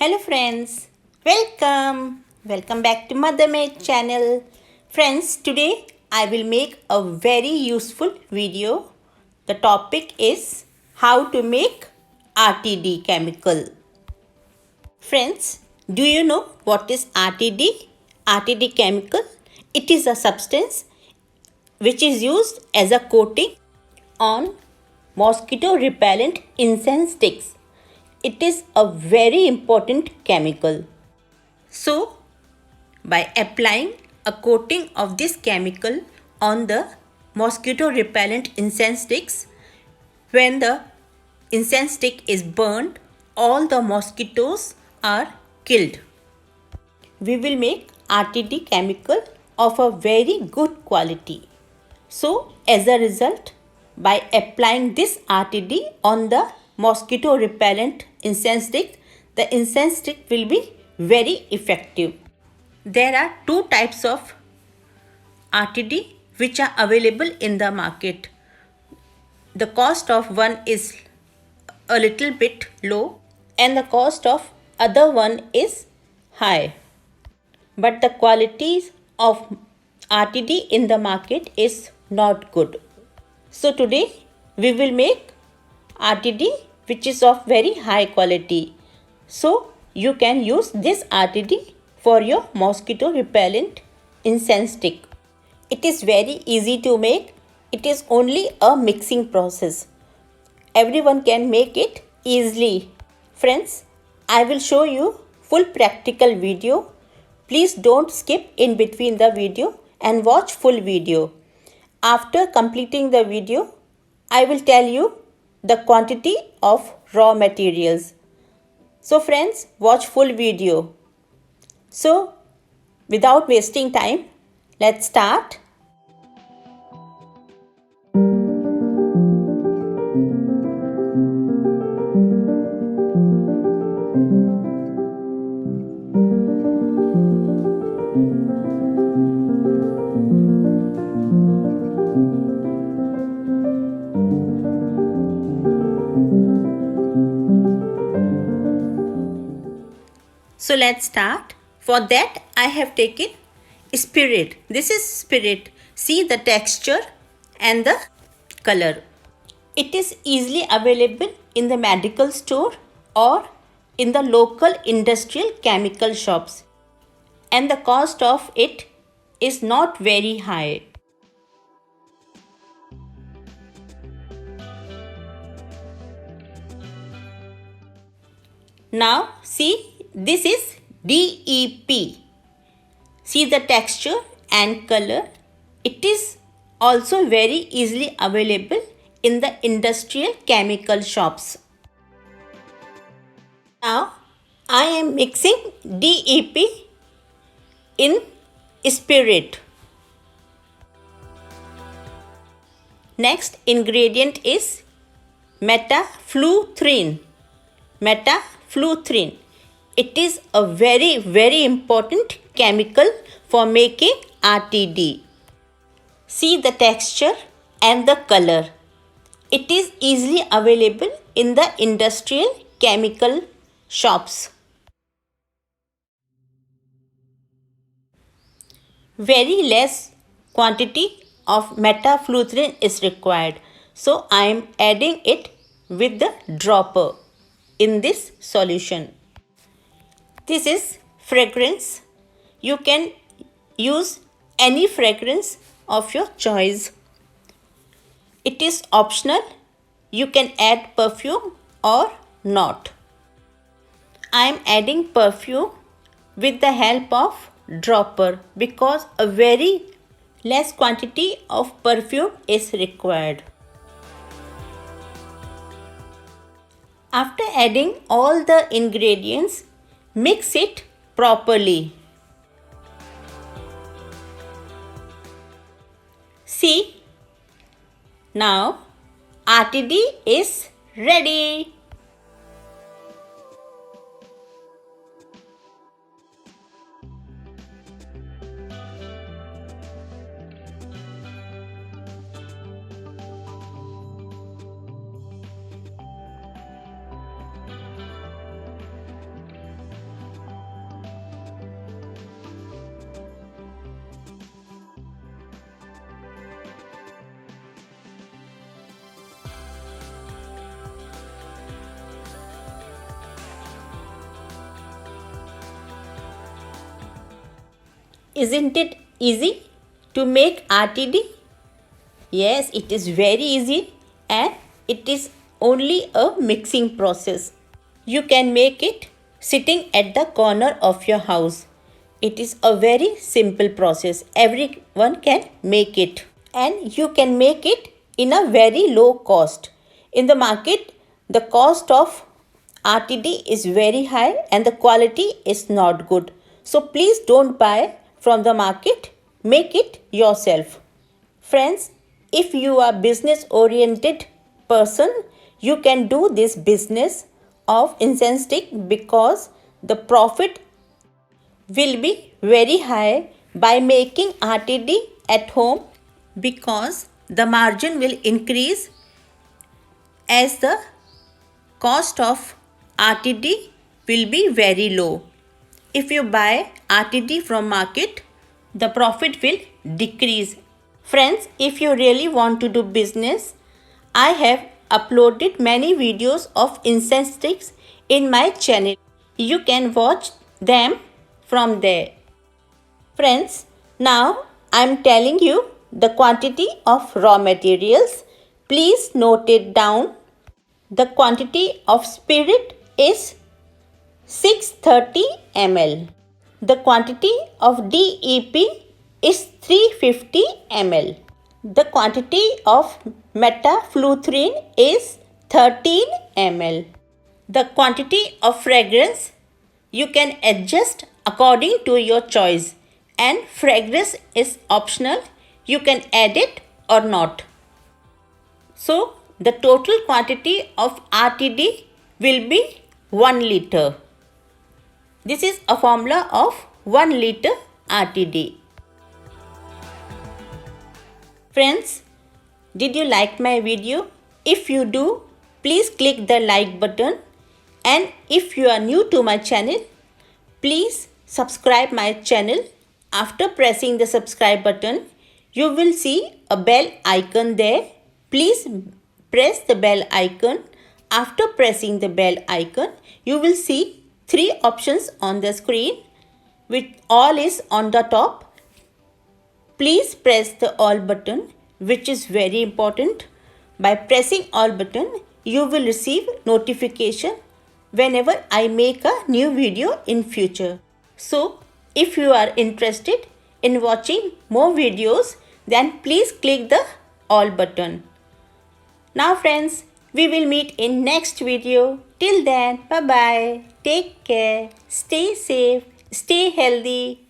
Hello friends, welcome back to Mother Made channel. Friends, today I will make a very useful video. The topic is how to make RTD chemical. Friends, do you know what is RTD? RTD chemical, it is a substance which is used as a coating on mosquito repellent incense sticks. It is a very important chemical. So, by applying a coating of this chemical on the mosquito repellent incense sticks, when the incense stick is burned, all the mosquitoes are killed. We will make RTD chemical of a very good quality. So, as a result, by applying this RTD on the mosquito repellent incense stick, the incense stick will be very effective. There are two types of RTD which are available in the market. The cost of one is a little bit low and the cost of other one is high. But the qualities of RTD in the market is not good. So today we will make RTD which is of very high quality. So you can use this RTD for your mosquito repellent incense stick. It is very easy to make. It is only a mixing process. Everyone can make it easily. Friends, I will show you full practical video. Please don't skip in between the video and watch full video. After completing the video, I will tell you the quantity of raw materials. So friends, watch full video. So, without wasting time, let's start. So let's start. For that I have taken spirit. This is spirit. See the texture and the color. It is easily available in the medical store or in the local industrial chemical shops. And the cost of it is not very high. Now see, this is DEP. See the texture and color. It is also very easily available in the industrial chemical shops. Now I am mixing DEP in spirit. Next ingredient is metafluorine. Metafluorine. It is a very important chemical for making RTD. See the texture and the color. It is easily available in the industrial chemical shops. Very less quantity of metafluorine is required. So I am adding it with the dropper in this solution. This is fragrance. You can use any fragrance of your choice. It is optional. You can add perfume or not. I am adding perfume with the help of dropper because a very less quantity of perfume is required. After adding all the ingredients, mix it properly. See, now RTD is ready. Isn't it easy to make RTD? Yes, it is very easy and it is only a mixing process. You can make it sitting at the corner of your house. It is a very simple process. Everyone can make it, and you can make it in a very low cost. In the market, the cost of RTD is very high and the quality is not good. So please don't buy from the market. Make it yourself. Friends, if you are business oriented person, you can do this business of incense stick because the profit will be very high by making RTD at home, because the margin will increase as the cost of RTD will be very low. If you buy RTD from market, the profit will decrease. Friends, if you really want to do business, I have uploaded many videos of incense sticks in my channel. You can watch them from there. Friends, now I am telling you the quantity of raw materials. Please note it down. The quantity of spirit is 630 ml. The quantity of DEP is 350 ml. The quantity of metafluorine is 13 ml. The quantity of fragrance you can adjust according to your choice, and fragrance is optional. You can add it or not. So the total quantity of RTD will be 1 liter. This is a formula of 1 liter RTD. Friends, did you like my video? If you do, please click the like button, and if you are new to my channel, please subscribe my channel. After pressing the subscribe button, you will see a bell icon there. Please press the bell icon. After pressing the bell icon, you will see 3 options on the screen, which all is on the top. Please press the all button, which is very important. By pressing all button, you will receive notification whenever I make a new video in future. So, if you are interested in watching more videos, then please click the all button. Now friends, we will meet in next video. Till then, bye bye. Take care. Stay safe. Stay healthy.